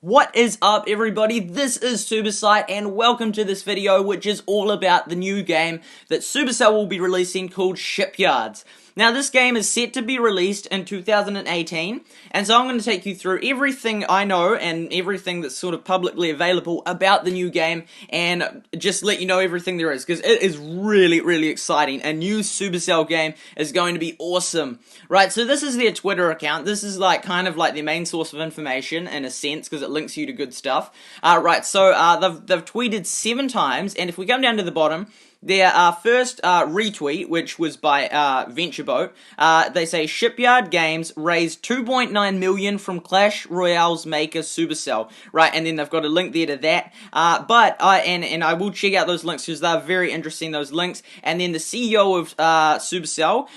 What is up, everybody? This is Supercell and welcome to this video, which is all about the new game that Supercell will be releasing called Shipyards. Now, this game is set to be released in 2018, and so I'm going to take you through everything I know and everything that's sort of publicly available about the new game, and just let you know everything there is, because it is really exciting. A new Supercell game is going to be awesome. Right, so this is their Twitter account. This is kind of like their main source of information, in a sense, because it links you to good stuff. Right, so they've tweeted 7 times, and if we come down to the bottom, their first retweet, which was by VentureBoat, they say Shipyard Games raised 2.9 million from Clash Royale's maker Supercell, right? And then they've got a link there to that. But I will check out those links because they're very interesting, those links. And then the CEO of Supercell,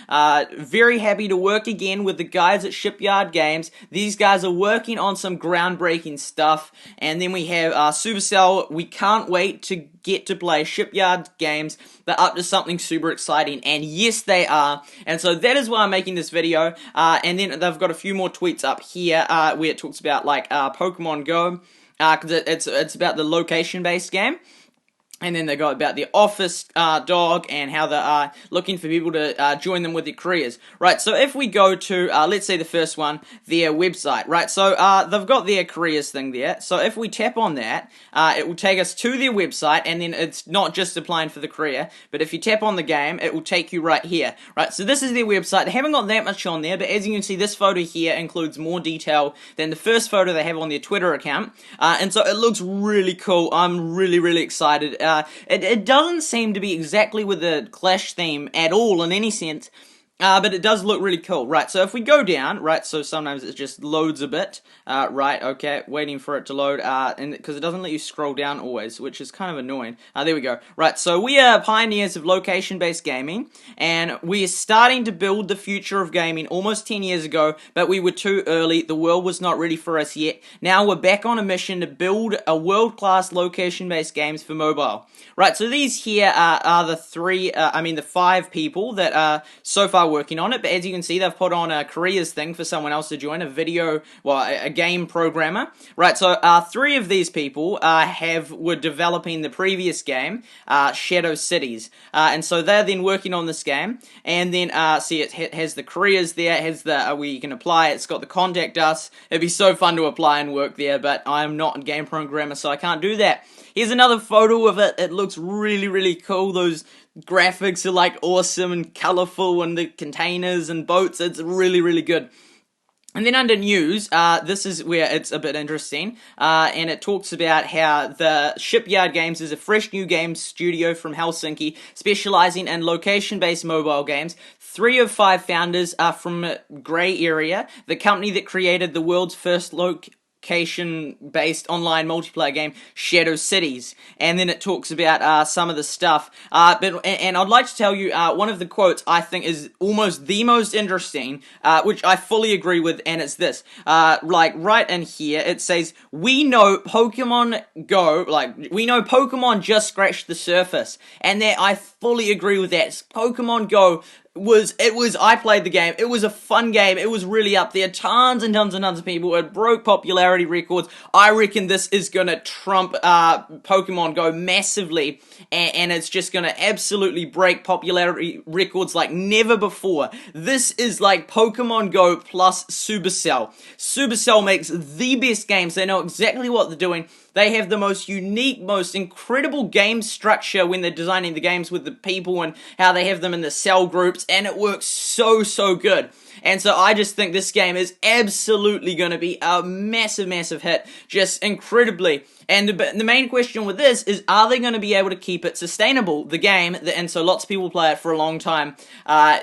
very happy to work again with the guys at Shipyard Games. These guys are working on some groundbreaking stuff. And then we have Supercell. We can't wait to get to play Shipyard Games. They're up to something super exciting, and yes, they are. And so that is why I'm making this video. And then they've got a few more tweets up here where it talks about Pokemon GO, because it's about the location-based game. And then they go about the office dog and how they are looking for people to join them with their careers. Right, so if we go to, let's say the first one, their website, right? So they've got their careers thing there. So if we tap on that, it will take us to their website, and then it's not just applying for the career, but if you tap on the game, it will take you right here. Right, so this is their website. They haven't got that much on there, but as you can see, this photo here includes more detail than the first photo they have on their Twitter account. And so it looks really cool. I'm really excited. It doesn't seem to be exactly with the Clash theme at all in any sense, but it does look really cool. Right, so if we go down, right, so sometimes it just loads a bit, right, okay, waiting for it to load, and because it doesn't let you scroll down always, which is kind of annoying. There we go. Right, so we are pioneers of location-based gaming, and we are starting to build the future of gaming almost 10 years ago, but we were too early. The world was not ready for us yet. Now we're back on a mission to build a world-class location-based games for mobile. Right, so these here are the 5 people that are so far working on it, but as you can see, they've put on a careers thing for someone else to join, a game programmer. Right, so 3 of these people were developing the previous game, Shadow Cities, and so they're then working on this game, and then see it has the careers there, it has the where you can apply, it's got the contact us. It'd be so fun to apply and work there, but I'm not a game programmer, so I can't do that. Here's another photo of it. It looks really cool. Those graphics are awesome and colorful, and the containers and boats, it's really good. And then under news, this is where it's a bit interesting, and it talks about how the Shipyard Games is a fresh new game studio from Helsinki, specializing in location-based mobile games. 3 of 5 founders are from Grey Area, the company that created the world's first location-based online multiplayer game, Shadow Cities. And then it talks about some of the stuff. And I'd like to tell you one of the quotes I think is almost the most interesting, which I fully agree with, and it's this. Right in here, it says, "We know Pokemon GO, we know Pokemon just scratched the surface." And that I fully agree with that. Pokemon GO I played the game, it was a fun game, it was really up there, tons and tons of people, it broke popularity records. I reckon this is gonna trump Pokemon GO massively, and it's just gonna absolutely break popularity records like never before. This is like Pokemon GO plus Supercell. Supercell makes the best games, they know exactly what they're doing. They have the most unique, most incredible game structure when they're designing the games with the people and how they have them in the cell groups, and it works so good. And so I just think this game is absolutely going to be a massive hit, just incredibly. And the main question with this is, are they going to be able to keep it sustainable, the game, and so lots of people play it for a long time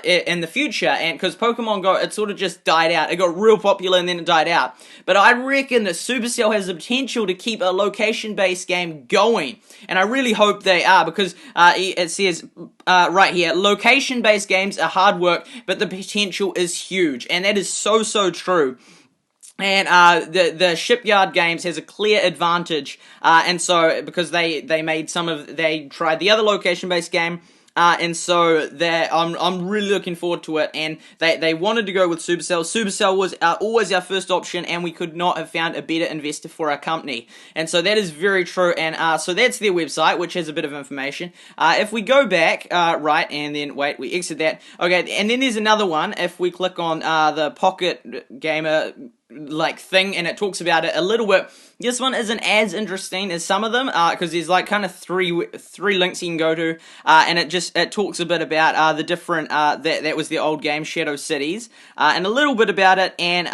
in the future, and because Pokemon GO, it sort of just died out. It got real popular and then it died out. But I reckon that Supercell has the potential to keep a location-based game going, and I really hope they are, because it says right here, location-based games are hard work, but the potential is huge, and that is so true. And the Shipyard Games has a clear advantage, and so because they tried the other location-based game, and so I'm really looking forward to it. And they wanted to go with Supercell. Supercell was always our first option, and we could not have found a better investor for our company. And so that is very true. And so that's their website, which has a bit of information. If we go back, right, and then wait, we exit that. Okay, and then there's another one. If we click on the Pocket Gamer like thing, and it talks about it a little bit. This one isn't as interesting as some of them, because there's like kind of three links you can go to, and it talks a bit about the different that was the old game Shadow Cities, and a little bit about it. And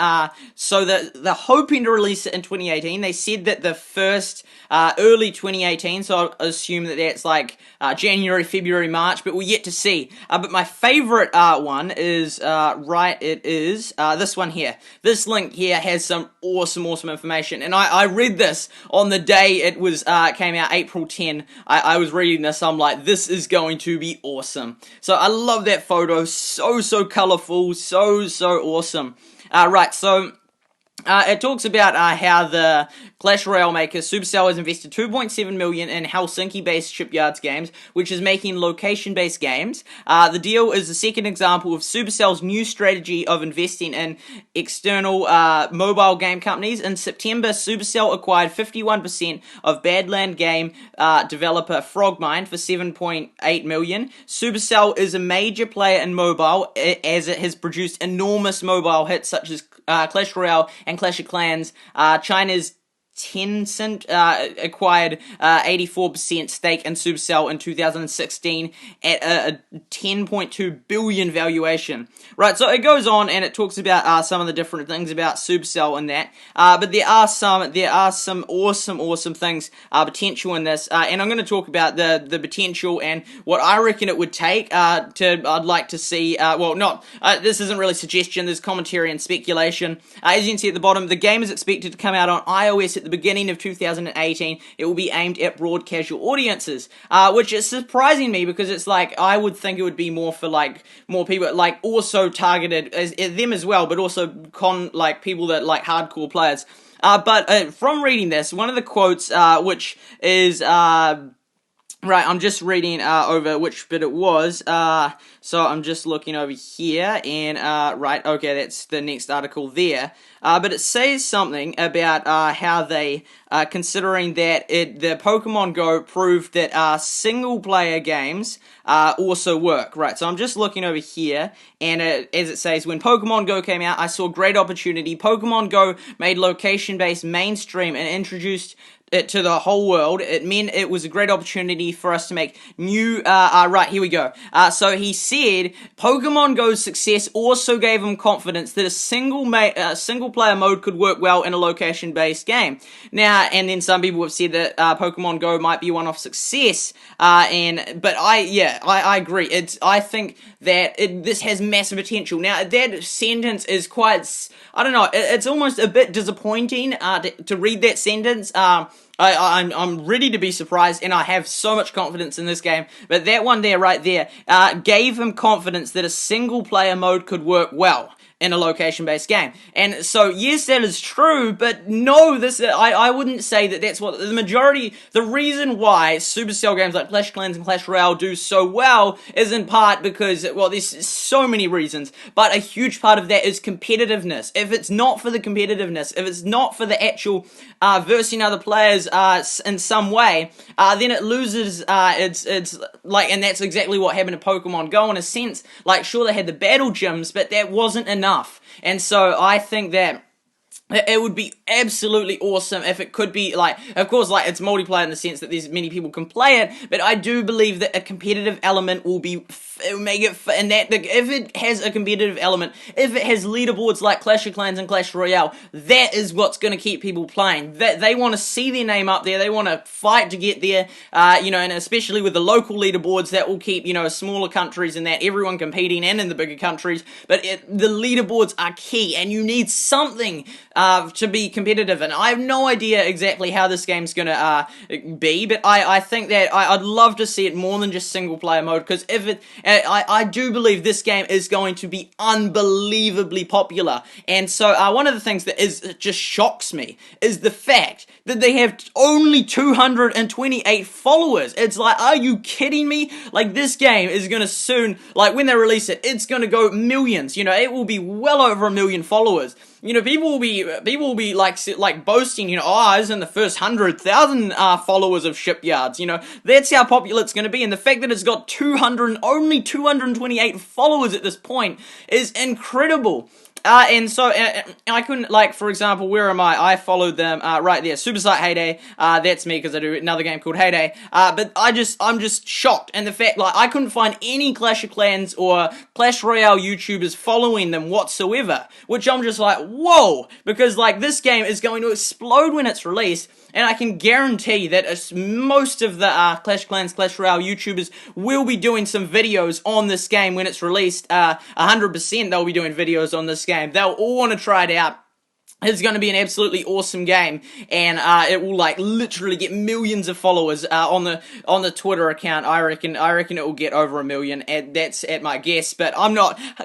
so they're hoping to release it in 2018. They said that the first early 2018, so I assume that that's like January, February, March, but we're yet to see. But my favorite one is it is this one here. This link here has some awesome information, and I read this on the day it was came out, April 10. I was reading this, I'm like, this is going to be awesome. So I love that photo, so colorful, so awesome. Right, so it talks about how the Clash Royale maker Supercell has invested $2.7 million in Helsinki-based Shipyards Games, which is making location-based games. The deal is the second example of Supercell's new strategy of investing in external mobile game companies. In September, Supercell acquired 51% of Badland game developer Frogmind for $7.8 million. Supercell is a major player in mobile, as it has produced enormous mobile hits such as Clash Royale and Clash of Clans. China's Tencent acquired 84% stake in Supercell in 2016 at a 10.2 billion valuation. Right, so it goes on and it talks about some of the different things about Supercell and that. But there are some awesome things potential in this, and I'm going to talk about the potential and what I reckon it would take. I'd like to see. This isn't really suggestion. There's commentary and speculation. As you can see at the bottom, the game is expected to come out on iOS at the beginning of 2018. It will be aimed at broad casual audiences, which is surprising me because it's like I would think it would be more for like more people, like also targeted as them as well, but also people that like hardcore players. But from reading this, one of the quotes, which is right, I'm just reading over which bit it was. So I'm just looking over here, and right, okay, that's the next article there. But it says something about how they, considering that the Pokemon GO proved that single-player games also work. Right, so I'm just looking over here, and as it says, when Pokemon GO came out, I saw great opportunity. Pokemon GO made location-based mainstream and introduced it to the whole world. It meant it was a great opportunity for us to make new, right, here we go. So he said, Pokemon GO's success also gave him confidence that a single player mode could work well in a location-based game. Now, and then some people have said that Pokemon GO might be a one-off success, but I agree. I think that this has massive potential. Now, that sentence is quite, I don't know, it's almost a bit disappointing to read that sentence. I'm ready to be surprised, and I have so much confidence in this game, but that one there, right there, gave him confidence that a single-player mode could work well in a location-based game. And so, yes, that is true, but no, I wouldn't say that that's what the reason why Supercell games like Clash Clans and Clash Royale do so well is in part because, well, there's so many reasons, but a huge part of that is competitiveness. If it's not for the competitiveness, if it's not for the actual versing other players in some way, then it loses it's like, and that's exactly what happened to Pokemon GO in a sense. Like, sure, they had the battle gyms, but that wasn't enough. And so I think that it would be absolutely awesome if it could be, like, of course, like, it's multiplayer in the sense that there's many people can play it, but I do believe that a competitive element will be, make it, and that, if it has a competitive element, if it has leaderboards like Clash of Clans and Clash Royale, that is what's going to keep people playing. That they want to see their name up there, they want to fight to get there, and especially with the local leaderboards, that will keep, smaller countries and that, everyone competing, and in the bigger countries, but the leaderboards are key, and you need something to be competitive, and I have no idea exactly how this game's gonna be, but I think that I'd love to see it more than just single player mode, because if it, I do believe this game is going to be unbelievably popular. And so one of the things that just shocks me is the fact that they have only 228 followers. It's like, are you kidding me? Like, this game is gonna soon, like, when they release it, it's gonna go millions. You know, it will be well over 1 million followers. You know, people will be like boasting, you know, oh, I was in the first 100,000 followers of Shipyards. You know, that's how popular it's going to be. And the fact that it's got only 228 followers at this point is incredible. And so I couldn't, like, for example, where am I? I followed them right there, Supercell Heyday. That's me, because I do another game called Heyday. But I'm just shocked, and the fact, like, I couldn't find any Clash of Clans or Clash Royale YouTubers following them whatsoever, which I'm just like, whoa, because, like, this game is going to explode when it's released. And I can guarantee that most of the Clash Clans, Clash Royale YouTubers will be doing some videos on this game when it's released. 100% they'll be doing videos on this game. They'll all want to try it out. It's going to be an absolutely awesome game, and it will, like, literally get millions of followers on the Twitter account. I reckon it will get over 1 million, and that's at my guess, but I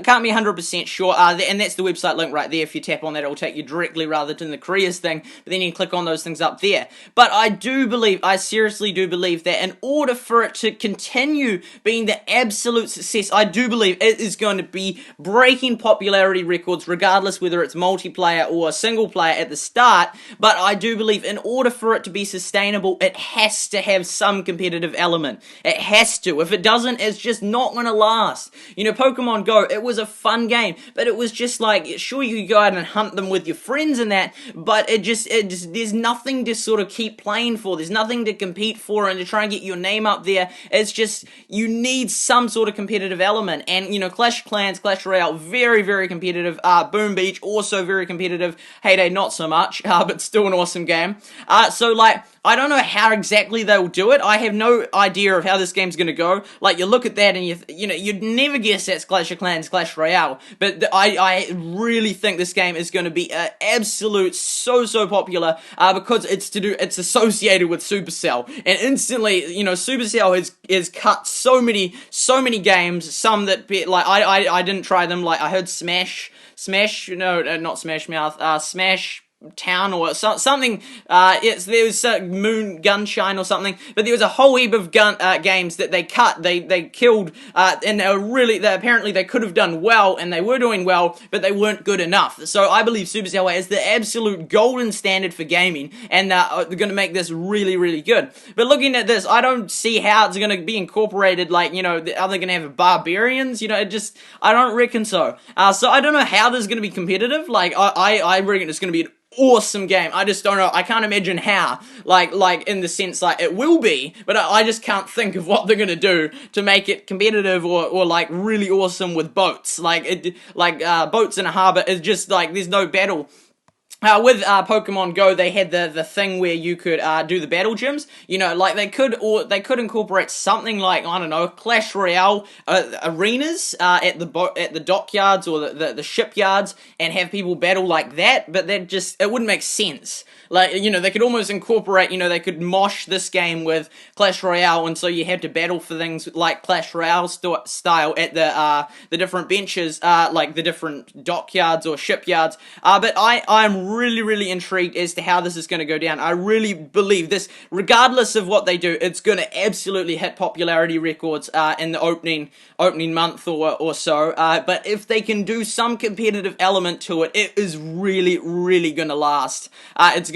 can't be 100% sure. And that's the website link right there. If you tap on that, it will take you directly rather than the careers thing. But then you can click on those things up there. But I seriously do believe that in order for it to continue being the absolute success, I do believe it is going to be breaking popularity records, regardless whether it's multiplayer or single player at the start. But I do believe in order for it to be sustainable, it has to have some competitive element. It has to. If it doesn't, it's just not going to last. You know, Pokemon GO, it was a fun game, but it was just like, sure, you could go out and hunt them with your friends and that, but it just there's nothing to sort of keep playing for. There's nothing to compete for and to try and get your name up there. It's just, you need some sort of competitive element. And, you know, Clash of Clans, Clash Royale, very, very competitive. Boom Beach, also very competitive. Heyday, not so much, but still an awesome game. So, like, I don't know how exactly they'll do it. I have no idea of how this game's gonna go. Like, you look at that and you know, you'd never guess that's Clash of Clans, Clash Royale. But I really think this game is gonna be absolute so popular, because it's associated with Supercell. And instantly, you know, Supercell has cut so many games, some that, like, I didn't try them. Like, I heard Smash, no, not Smash Mouth, Smash Town or something. There was Moon Gunshine or something, but there was a whole heap of games that they cut, they killed, and apparently they could have done well, and they were doing well, but they weren't good enough. So I believe Supercell is the absolute golden standard for gaming, and they're going to make this really good. But looking at this, I don't see how it's going to be incorporated. Like, you know, are they going to have barbarians? You know, I don't reckon so. So I don't know how this is going to be competitive. Like, I reckon it's going to be an awesome game. I just don't know. I can't imagine how. Like in the sense, like, it will be, but I just can't think of what they're gonna do to make it competitive or like really awesome with boats. Boats in a harbor is just like, there's no battle. With Pokemon GO, they had the thing where you could do the battle gyms. You know, like, they could incorporate something like, I don't know, Clash Royale arenas at the dockyards or the shipyards, and have people battle like that. But it wouldn't make sense. Like, you know, they could almost incorporate, you know, they could mosh this game with Clash Royale, and so you had to battle for things like Clash Royale style at the different benches, like the different dockyards or shipyards. But I'm really intrigued as to how this is going to go down. I really believe this, regardless of what they do, it's going to absolutely hit popularity records in the opening month or so. But if they can do some competitive element to it, it is really going to last. It's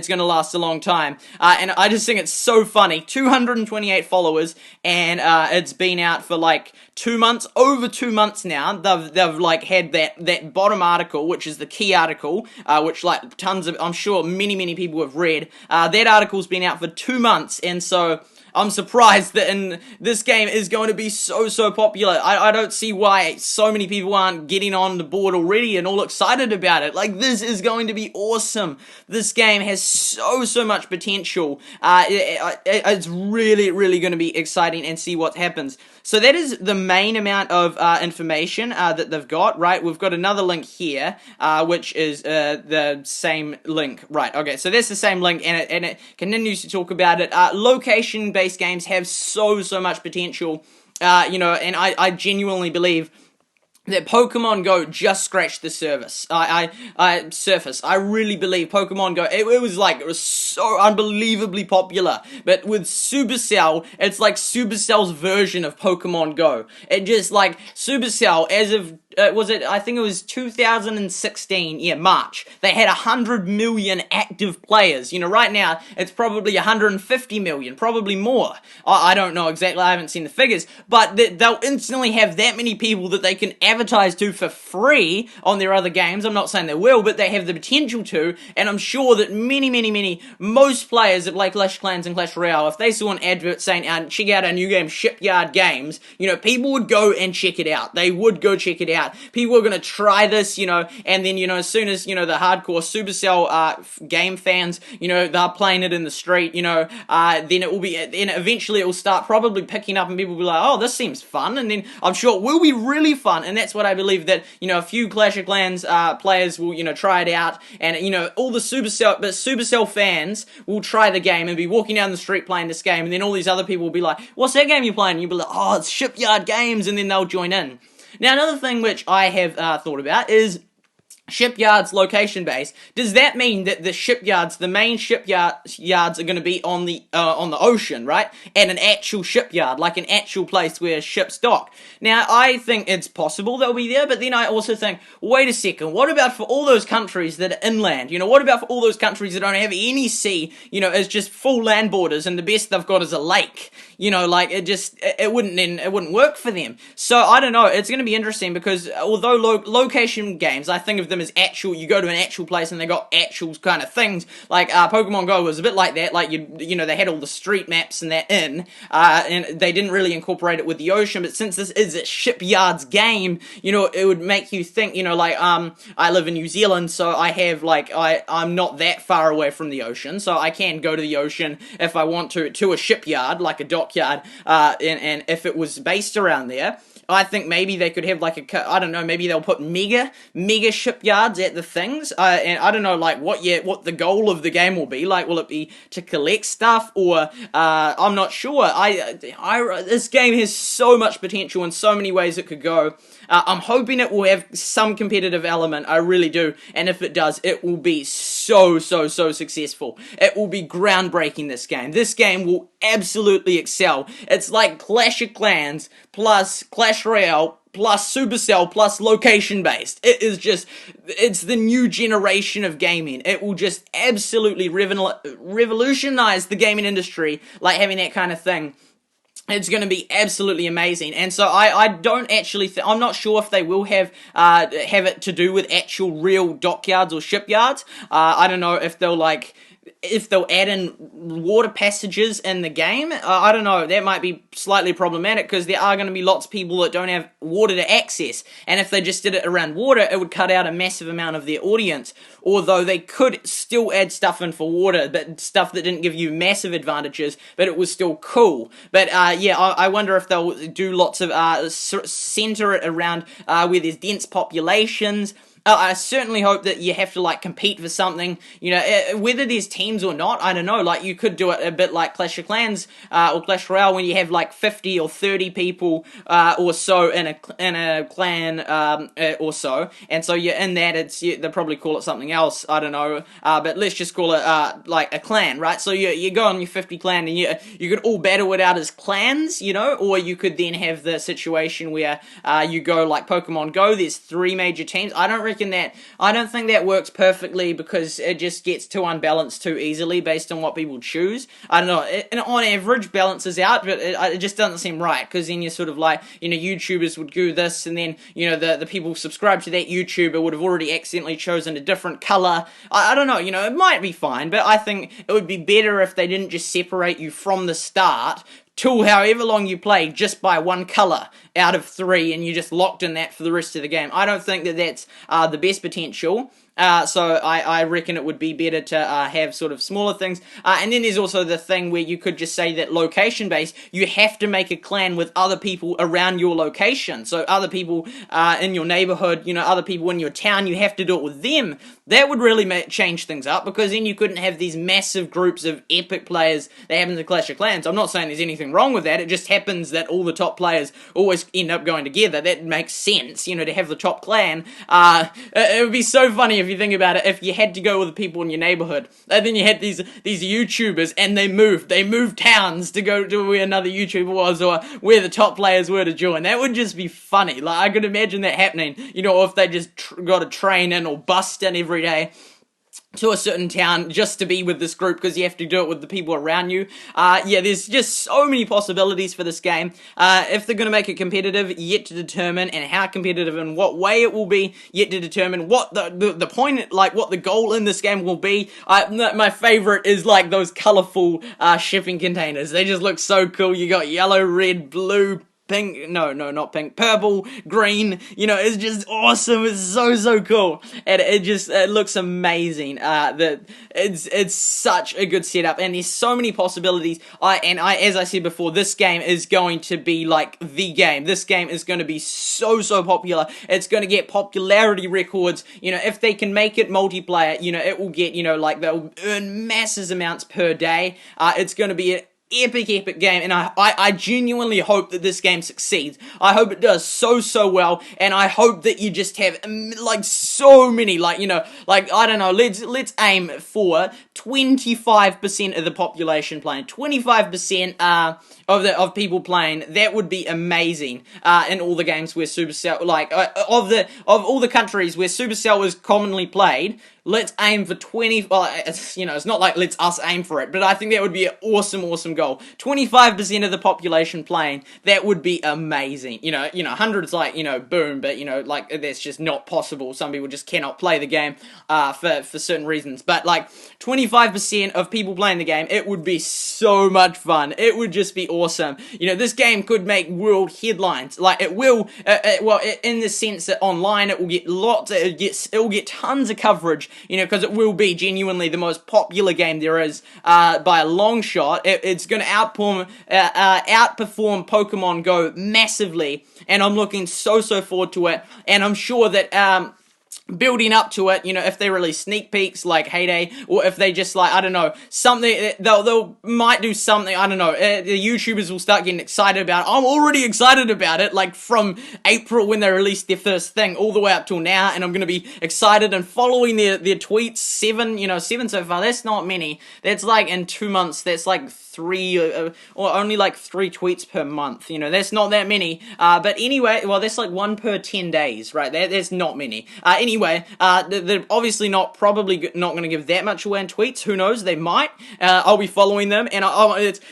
gonna last a long time. And I just think it's so funny. 228 followers, and it's been out for like 2 months, over 2 months now. They've like had that bottom article, which is the key article, which, like, tons of, I'm sure many people have read. That article's been out for 2 months, and so I'm surprised that in this game is going to be so popular. I don't see why so many people aren't getting on the board already and all excited about it. Like, this is going to be awesome. This game has so much potential. It's really going to be exciting and see what happens. So that is the main amount of information that they've got, right? We've got another link here, which is the same link, right? Okay, so that's the same link, and it continues to talk about it. Location-based games have so much potential, and I genuinely believe that Pokemon GO just scratched the surface. Surface. I really believe Pokemon GO, it was so unbelievably popular. But with Supercell, it's like Supercell's version of Pokemon GO. It just, like, Supercell, as of, I think it was 2016, yeah, March, they had 100 million active players. Right now, it's probably 150 million, probably more. I don't know exactly, I haven't seen the figures, but they'll instantly have that many people that they can advertise to for free on their other games. I'm not saying they will, but they have the potential to, and I'm sure that most players that play Clash of Clans and Clash Royale, if they saw an advert saying, check out our new game, Shipyard Games, people would go and check it out. They would go check it out. People are going to try this, and then, as soon as, the hardcore Supercell game fans, they're playing it in the street, then eventually it will start probably picking up and people will be like, oh, this seems fun, and then I'm sure it will be really fun, and that's what I believe, that, a few Clash of Clans players will, try it out, and, all the Supercell fans will try the game and be walking down the street playing this game, and then all these other people will be like, what's that game you're playing? And you'll be like, oh, it's Shipyard Games, and then they'll join in. Now, another thing which I have thought about is Shipyards location base. Does that mean that the shipyards, the main shipyards, are going to be on the ocean, right? And an actual shipyard, like an actual place where ships dock. Now, I think it's possible they'll be there, but then I also think, wait a second, what about for all those countries that are inland? What about for all those countries that don't have any sea? It's just full land borders, and the best they've got is a lake. It wouldn't work for them. So I don't know. It's going to be interesting because although location games, I think of them as actual. You go to an actual place and they got actual kind of things. Like Pokemon GO was a bit like that. Like they had all the street maps and that in, and they didn't really incorporate it with the ocean. But since this is a Shipyards game, it would make you think. I live in New Zealand, so I have I'm not that far away from the ocean, so I can go to the ocean if I want to a shipyard, like a dockyard, and if it was based around there. I think maybe they could have I don't know, maybe they'll put mega shipyards at the things, and I don't know what the goal of the game will be. Will it be to collect stuff, or I'm not sure. This game has so much potential in so many ways it could go. I'm hoping it will have some competitive element, I really do, and if it does, it will be so successful. It will be groundbreaking, this game. This game will absolutely excel. It's like Clash of Clans plus Clash Royale plus Supercell plus location-based. It's the new generation of gaming. It will just absolutely revolutionize the gaming industry, having that kind of thing. It's going to be absolutely amazing, and so I don't actually I'm not sure if they will have it to do with actual real dockyards or shipyards. I don't know if they'll add in water passages in the game. I don't know, that might be slightly problematic because there are going to be lots of people that don't have water to access, and if they just did it around water, it would cut out a massive amount of their audience, although they could still add stuff in for water, but stuff that didn't give you massive advantages, but it was still cool. But yeah, I wonder if they'll do lots of center it around where there's dense populations. I certainly hope that you have to compete for something, whether there's teams or not, I don't know, you could do it a bit like Clash of Clans, or Clash Royale, when you have 50 or 30 people, or so in a clan, or so, and so you're in that, they'll probably call it something else, I don't know, but let's just call it, a clan, right? So you go on your 50 clan, and you could all battle it out as clans, or you could then have the situation where, you go like Pokemon GO, there's 3 major teams. I don't really I don't think that works perfectly because it just gets too unbalanced too easily based on what people choose. I don't know, and on average balances out, but it just doesn't seem right, because then you're sort of like, YouTubers would do this, and then, the people subscribed to that YouTuber would have already accidentally chosen a different color. I don't know, it might be fine, but I think it would be better if they didn't just separate you from the start till however long you play just by one color out of 3, and you're just locked in that for the rest of the game. I don't think that that's the best potential. So I reckon it would be better to have sort of smaller things. And then there's also the thing where you could just say that location-based, you have to make a clan with other people around your location. So other people in your neighborhood, other people in your town, you have to do it with them. That would really change things up, because then you couldn't have these massive groups of epic players that happen to Clash of Clans. I'm not saying there's anything wrong with that, it just happens that all the top players always end up going together. That makes sense, to have the top clan. It would be so funny if you think about it, if you had to go with the people in your neighborhood, and then you had these YouTubers, and they moved towns to go to where another YouTuber was, or where the top players were to join. That would just be funny. Like, I could imagine that happening, or if they just got a train in or bus in every day to a certain town just to be with this group, because you have to do it with the people around you. Yeah, there's just so many possibilities for this game. If they're going to make it competitive, yet to determine, and how competitive and what way it will be, yet to determine. What the point, like what the goal in this game will be. My favorite is like those colorful shipping containers. They just look so cool. You got yellow, red, blue, pink, no, not pink, purple, green, it's just awesome. It's so cool, and it looks amazing. It's such a good setup, and there's so many possibilities. As I said before, this game is going to be like the game. This game is going to be so popular. It's going to get popularity records. If they can make it multiplayer, it will get, like they'll earn massive amounts per day. It's going to be an epic game, and I genuinely hope that this game succeeds. I hope it does so well, and I hope that you just have like so many, like I don't know, let's aim for 25% of the population playing, 25% of people playing. That would be amazing. In all the games where Supercell, like of all the countries where Supercell is commonly played, let's aim for 20, well, it's not like let's us aim for it, but I think that would be an awesome goal. 25% of the population playing, that would be amazing. 100's like, boom, but, like, that's just not possible. Some people just cannot play the game, for certain reasons, but, like, 25% of people playing the game, it would be so much fun. It would just be awesome. This game could make world headlines. Like, it will, in the sense that online, it will get it will get tons of coverage, because it will be genuinely the most popular game there is, by a long shot. It's going to outperform Pokémon GO massively, and I'm looking so forward to it, and I'm sure that, building up to it, if they release sneak peeks like Heyday, or if they just, like, I don't know, something, they'll might do something, I don't know, the YouTubers will start getting excited about it. I'm already excited about it, like, from April when they released their first thing, all the way up till now, and I'm gonna be excited and following their tweets. 7 so far, that's not many. That's like, in 2 months, that's like 3, or only like 3 tweets per month, that's not that many, but anyway, well, that's like 1 per 10 days, right, that's not many. Anyway, they're obviously probably not going to give that much away in tweets. Who knows? They might. I'll be following them, and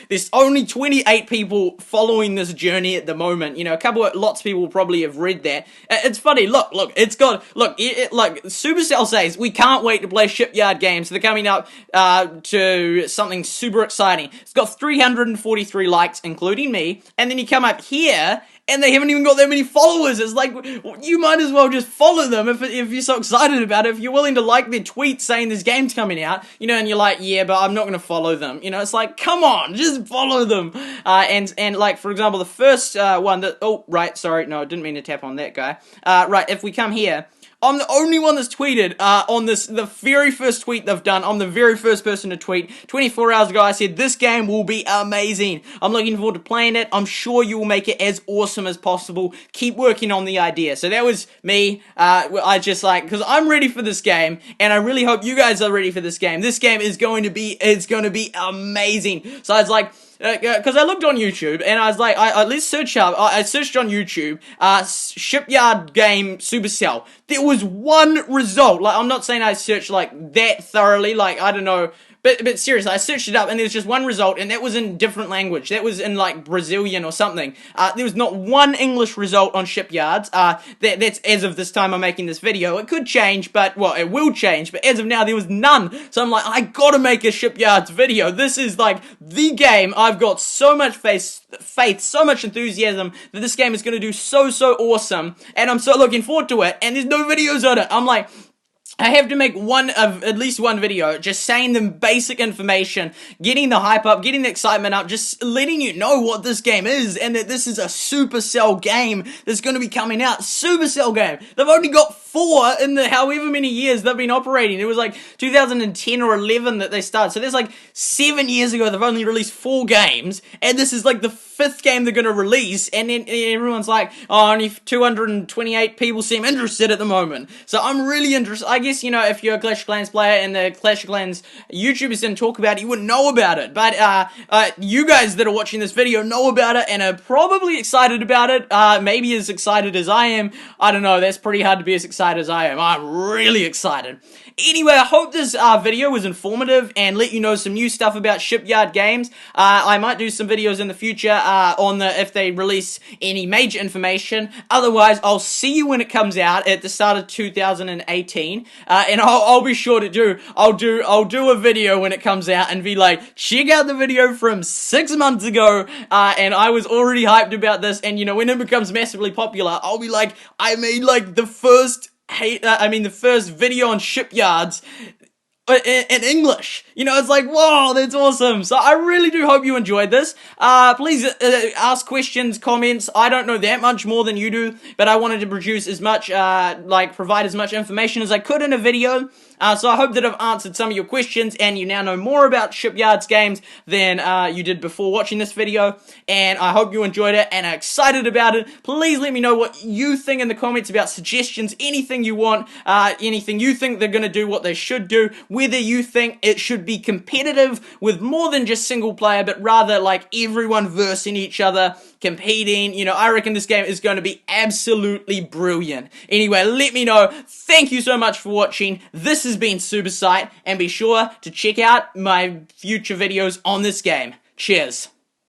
there's only 28 people following this journey at the moment. Lots of people probably have read that. It's funny. Look, it's got, like, Supercell says, we can't wait to play Shipyard Games. They're coming up to something super exciting. It's got 343 likes, including me, and then you come up here, and they haven't even got that many followers. It's like, you might as well just follow them if you're so excited about it. If you're willing to like their tweets saying this game's coming out, and you're like, yeah, but I'm not going to follow them. It's like, come on, just follow them. And like, for example, the first one that, oh, right, sorry, no, I didn't mean to tap on that guy. Right, if we come here, I'm the only one that's tweeted on the very first tweet they've done. I'm the very first person to tweet. 24 hours ago, I said, this game will be amazing. I'm looking forward to playing it. I'm sure you will make it as awesome as possible. Keep working on the idea. So that was me. I just because I'm ready for this game, and I really hope you guys are ready for this game. This game is going to be amazing. So I was like, because I looked on YouTube and I was like, let's search up. I searched on YouTube, Shipyard Game Supercell. There was one result. Like, I'm not saying I searched like that thoroughly. Like, I don't know. But seriously, I searched it up and there's just one result, and that was in different language. That was in like Brazilian or something. There was not one English result on Shipyards. That's as of this time I'm making this video. It could change, but well, it will change. But as of now, there was none. So I'm like, I gotta make a Shipyards video. This is like the game. I've got so much faith, so much enthusiasm that this game is gonna do so awesome, and I'm so looking forward to it. And there's no videos on it. I'm like, I have to make at least one video just saying the basic information, getting the hype up, getting the excitement up, just letting you know what this game is and that this is a Supercell game that's going to be coming out. Supercell game. They've only got 4 in the however many years they've been operating. It was like 2010 or 11 that they started. So there's like 7 years ago they've only released 4 games, and this is like the 5th game they're going to release, and then everyone's like, oh, only 228 people seem interested at the moment. So I'm really interested. I guess, you know, if you're a Clash of Clans player and the Clash of Clans YouTubers didn't talk about it, you wouldn't know about it. But you guys that are watching this video know about it and are probably excited about it. Maybe as excited as I am. I don't know, that's pretty hard to be as excited as I am. I'm really excited. Anyway, I hope this video was informative and let you know some new stuff about Shipyard Games. I might do some videos in the future on if they release any major information. Otherwise, I'll see you when it comes out at the start of 2018, and I'll be sure to do. I'll do a video when it comes out and be like, check out the video from 6 months ago, and I was already hyped about this. And you know, when it becomes massively popular, I'll be like, I made like the first video on Shipyards in English. You know, it's like, whoa, that's awesome. So I really do hope you enjoyed this. Please ask questions, comments. I don't know that much more than you do, but I wanted to produce as much, provide as much information as I could in a video. So I hope that I've answered some of your questions and you now know more about Shipyards games than you did before watching this video. And I hope you enjoyed it and are excited about it. Please let me know what you think in the comments about suggestions, anything you want, anything you think they're going to do, what they should do, whether you think it should be competitive with more than just single player, but rather like everyone versing each other, competing. You know, I reckon this game is going to be absolutely brilliant. Anyway, let me know. Thank you so much for watching. This has been Supersight, and be sure to check out my future videos on this game. Cheers.